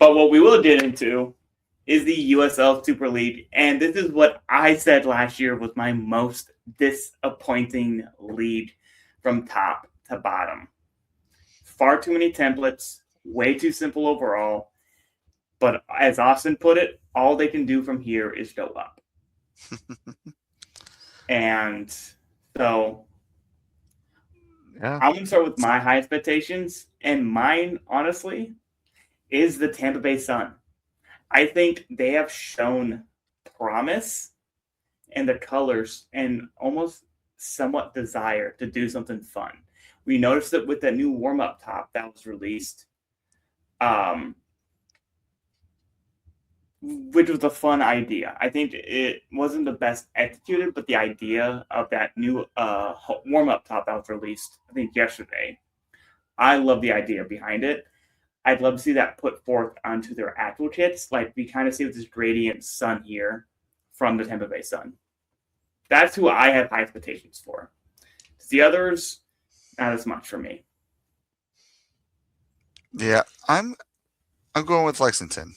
But what we will get into is the USL Super League. And this is what I said last year was my most disappointing league from top to bottom. Far too many templates, way too simple overall. But as Austin put it, all they can do from here is go up. And so Yeah. I'm going to start with my high expectations. And mine, honestly, is the Tampa Bay Sun. I think they have shown promise in the colors and almost somewhat desire to do something fun. We noticed it with that new warm up top that was released, um, which was a fun idea. I think it wasn't the best executed, but the idea of that new warm up top that was released, I think yesterday, I love the idea behind it. I'd love to see that put forth onto their actual kits. Like we kind of see with this gradient sun here from the Tampa Bay Sun. That's who I have high expectations for. The others, not as much for me. Yeah. I'm going with Lexington.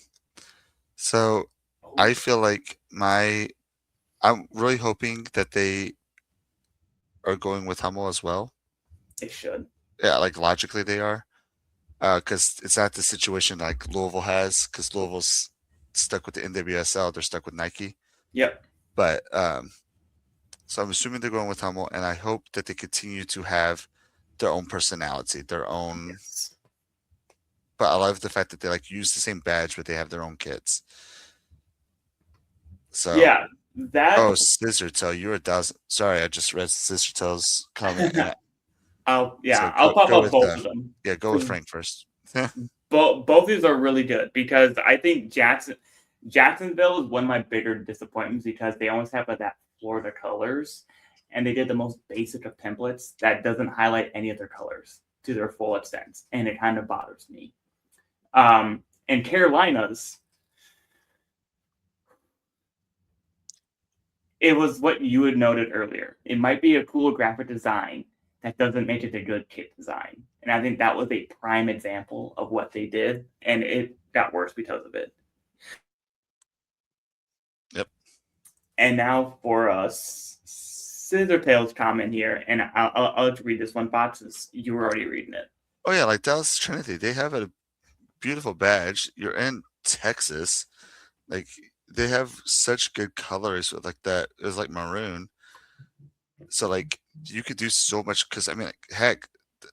So Oh, I feel like I'm really hoping that they are going with Hummel as well. they should. Yeah, like logically they are. Because it's not the situation like Louisville has, because Louisville's stuck with the NWSL, they're stuck with Nike. Yep. But so I'm assuming they're going with Hummel, and I hope that they continue to have their own personality, their own. Yes. But I love the fact that they like use the same badge, but they have their own kits. So, Yeah. That. oh, Scissor Toe, you're a dozen. Sorry, I just read Scissor Toe's comment, and so I'll pop go up with both of them yeah, go with because Frank first. both of these are really good because I think Jacksonville is one of my bigger disappointments because they almost have that Florida colors, and they did the most basic of templates that doesn't highlight any of their colors to their full extent, and it kind of bothers me. And Carolinas, it was what you had noted earlier. It might be a cool graphic design that doesn't make it a good kit design. And I think that was a prime example of what they did, and it got worse because of it. Yep. And now for us, Scissortail's comment here, and I'll let you read this one, Fox. You were already reading it. Oh yeah, like Dallas Trinity, they have a beautiful badge. You're in Texas, like they have such good colors with like that. It was like maroon, so like you could do so much. Because I mean, like, heck,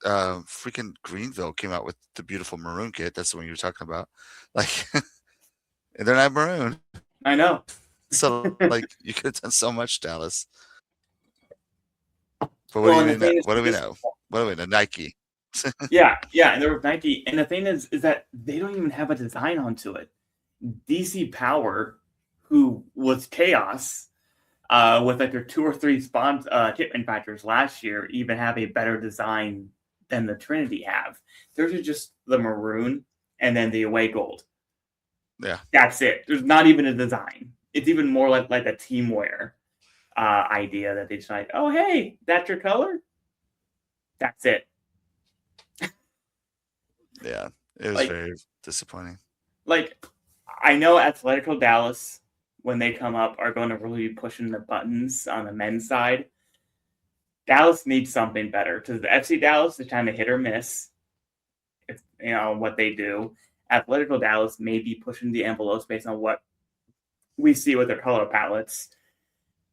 freaking Greenville came out with the beautiful maroon kit. That's the one you were talking about, like, and they're not maroon. I know. So like you could have done so much, Dallas. But what do Well, you and the know? thing is, What do we this know? What do we know? Nike. yeah, and there was Nike. And the thing is that they don't even have a design onto it. DC Power, who was chaos, with like their two or three kit manufacturers last year, even have a better design than the Trinity have. Theirs is just the maroon and then the away gold. Yeah. That's it. There's not even a design. It's even more like a teamwear idea that they just like, oh hey, that's your color. That's it. Yeah. It was Like very disappointing. like I know Athletico Dallas when they come up are going to really be pushing the buttons on the men's side. Dallas needs something better because the FC Dallas is kind of hit or miss. If you know what they do, Athletico Dallas may be pushing the envelopes based on what we see with their color palettes.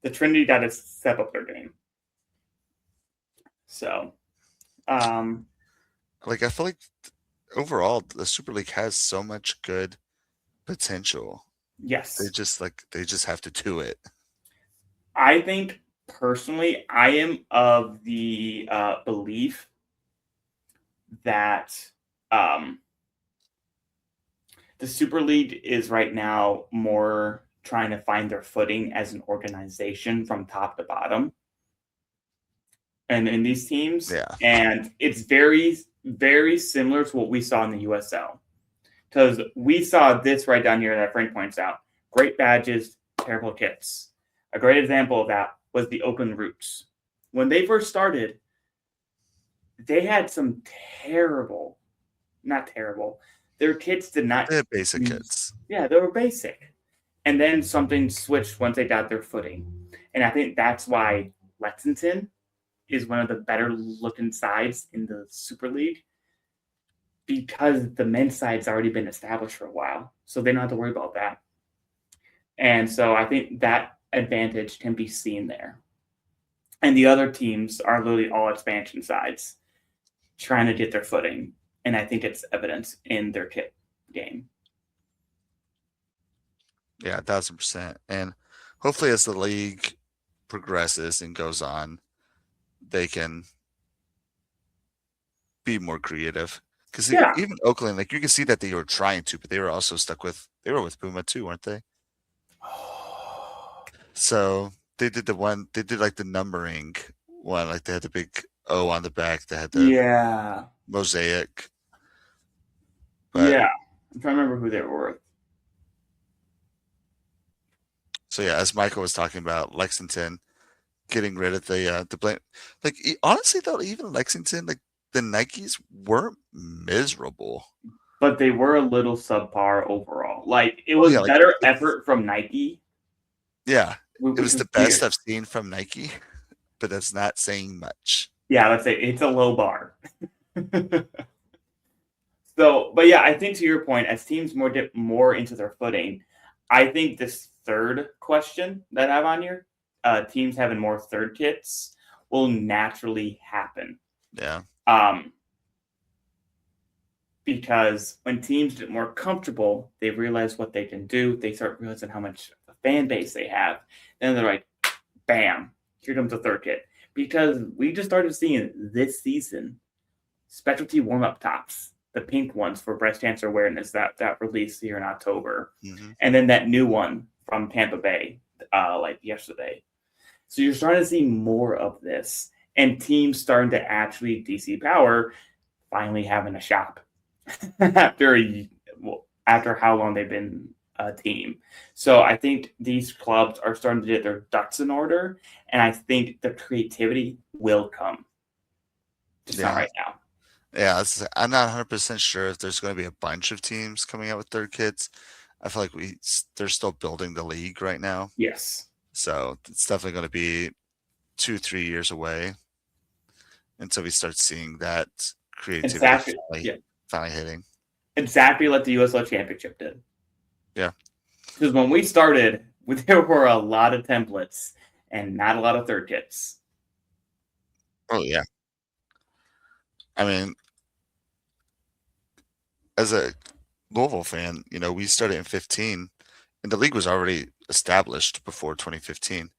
The Trinity got to step up their game. So, um, Like I feel like overall the Super League has so much good potential. yes, They just have to do it. I think personally, I am of the belief that um, the Super League is right now more trying to find their footing as an organization from top to bottom and in these teams. Yeah. And it's very, very similar to what we saw in the USL. Because we saw this right down here that Frank points out. Great badges, terrible kits. A great example of that was the Oakland Roots. When they first started, they had some terrible, not terrible, Their kits did not They're basic use. kits. Yeah, they were basic. And then something switched once they got their footing. And I think that's why Lexington is one of the better looking sides in the Super League because the men's side's already been established for a while. So they don't have to worry about that. And so I think that advantage can be seen there. And the other teams are literally all expansion sides trying to get their footing. And I think it's evident in their kit game. Yeah, 1000%. And hopefully, as the league progresses and goes on, they can be more creative. Because Yeah. even Oakland, like you can see that they were trying to, but they were also stuck with they were with Puma too, weren't they? So they did they did like the numbering one, like they had the big O on the back, they had the Yeah. mosaic. But Yeah. I'm trying to remember who they were with. so yeah, as Michael was talking about, Lexington getting rid of the blame. Like honestly though, even Lexington, like the Nikes weren't miserable. But they were a little subpar overall. Like it Oh was yeah, like better effort from Nike, yeah, it which was is the best weird. I've seen from Nike, but that's not saying much. Yeah, let's say it's a low bar. So, but yeah, I think to your point, as teams more dip more into their footing, I think this third question that I have on here, teams having more third kits, will naturally happen. Yeah, Um, because when teams get more comfortable, they realize what they can do. They start realizing how much of a fan base they have. Then they're like, bam, here comes the third kit. Because we just started seeing this season specialty warm up tops, the pink ones for breast cancer awareness that released here in October, hmm and then that new one from Tampa Bay, like yesterday. So you're starting to see more of this, and teams starting to actually DC Power finally having a shop after after how long they've been a team. So I think these clubs are starting to get their ducks in order, and I think the creativity will come. Just not yeah, right now. yeah. I'm not 100% sure if there's going to be a bunch of teams coming out with third kits. I feel like they're still building the league right now, Yes. so it's definitely going to be 2-3 years away until we start seeing that creativity Exactly. Yeah. finally hitting. Exactly like the USL Championship did. Yeah. Because when we started, there were a lot of templates and not a lot of third kits. Oh yeah. I mean, as a Louisville fan, we started in 15 and the league was already established before 2015.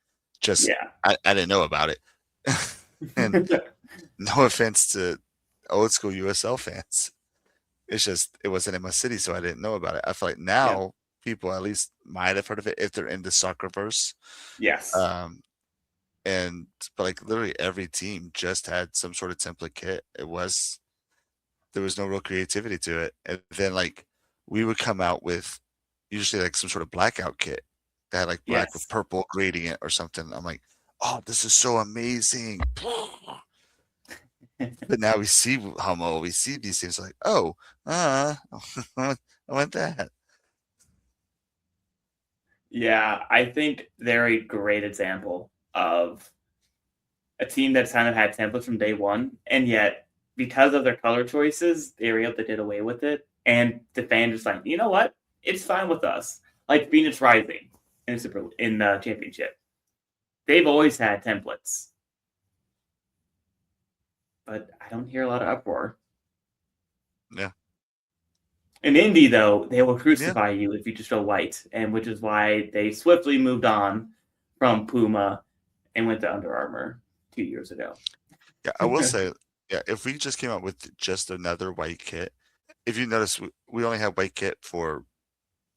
Just Yeah. I didn't know about it. And no offense to old school USL fans. It's just it wasn't in my city, so I didn't know about it. I feel like Yeah. now people at least might have heard of it if they're into soccerverse. Yes. Um, and but like literally every team just had some sort of template kit. There was no real creativity to it. And then like we would come out with usually like some sort of blackout kit that had like black with Yes. purple gradient or something. I'm like, oh, this is so amazing. But now we see Hummel, we see these things like, oh, I want that. Yeah. I think they're a great example of a team that's kind of had templates from day one, and yet because of their color choices, they were able to get away with it. And the fans just like, you know what? It's fine with us. Like Phoenix Rising in the championship, they've always had templates, but I don't hear a lot of uproar. Yeah. In Indy, though, they will Yeah. crucify you if you just go white, and which is why they swiftly moved on from Puma and went to Under Armour 2 years ago. Yeah. I will say, yeah, if we just came out with just another white kit, if you notice, we only had white kit for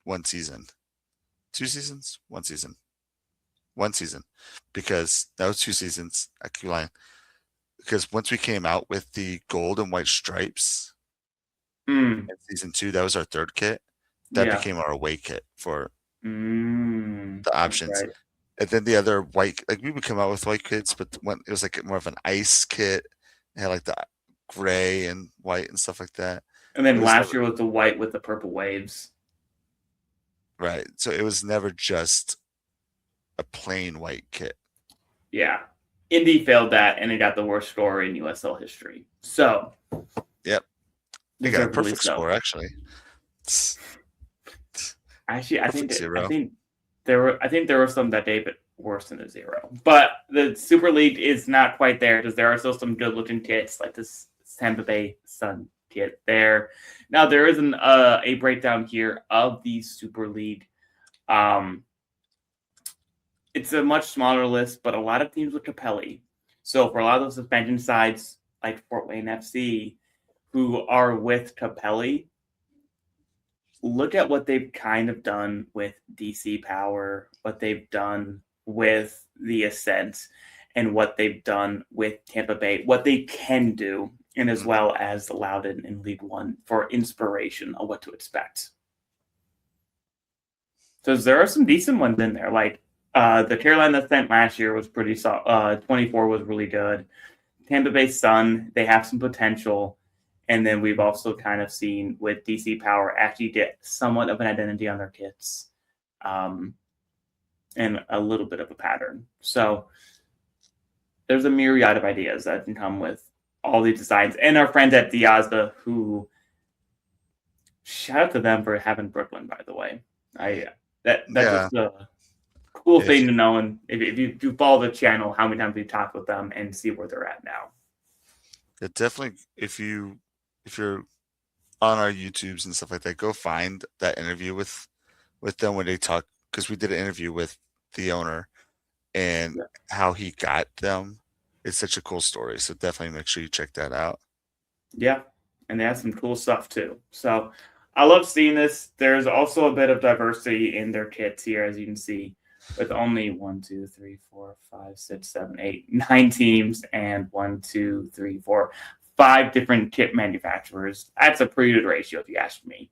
1 season, 2 seasons, 1 season, 1 season, because that was 2 seasons. I keep lying. Because once we came out with the gold and white stripes Mm, in season 2, that was our third kit. That yeah. became our away kit for the That's options. right. And then the other white, like we would come out with white kits, but when it was like more of an ice kit, it had like the gray and white and stuff like that. And It then was last never year was the white with the purple waves. right. So it was never just a plain white kit. Yeah. Indy failed that, and it got the worst score in USL history. So, Yep. It got a deservedly perfect so. score actually. Actually, Perfect zero. I think there were some that day, but worse than a zero. But the Super League is not quite there because there are still some good looking kits like this Tampa Bay Sun kit there. Now there is a breakdown here of the Super League. Um, it's a much smaller list, but a lot of teams with Capelli. So for a lot of those suspension sides like Fort Wayne FC, who are with Capelli, look at what they've kind of done with DC Power, what they've done with the Ascent, and what they've done with Tampa Bay, what they can do, and as Mhm. well as Loudon in League One for inspiration on what to expect. So there are some decent ones in there. Like the Carolina Ascent last year was pretty solid. 24 was really good. Tampa Bay Sun, they have some potential. And then we've also kind of seen with DC Power actually get somewhat of an identity on their kits, and a little bit of a pattern. So there's a myriad of ideas that can come with all these designs. And our friends at Diazda, who shout out to them for having Brooklyn, by the way. I that's Yeah. just a cool If thing you to know. And if you follow the channel, how many times we've talked with them and see where they're at now. it definitely if you're on our YouTubes and stuff like that, go find that interview with them when they talk because we did an interview with the owner and Yeah. how he got them. It's such a cool story. So definitely make sure you check that out. Yeah, and they have some cool stuff too. So I love seeing this. There's also a bit of diversity in their kits here, as you can see, with only 9 teams and 5 different kit manufacturers. That's a pretty good ratio, if you ask me.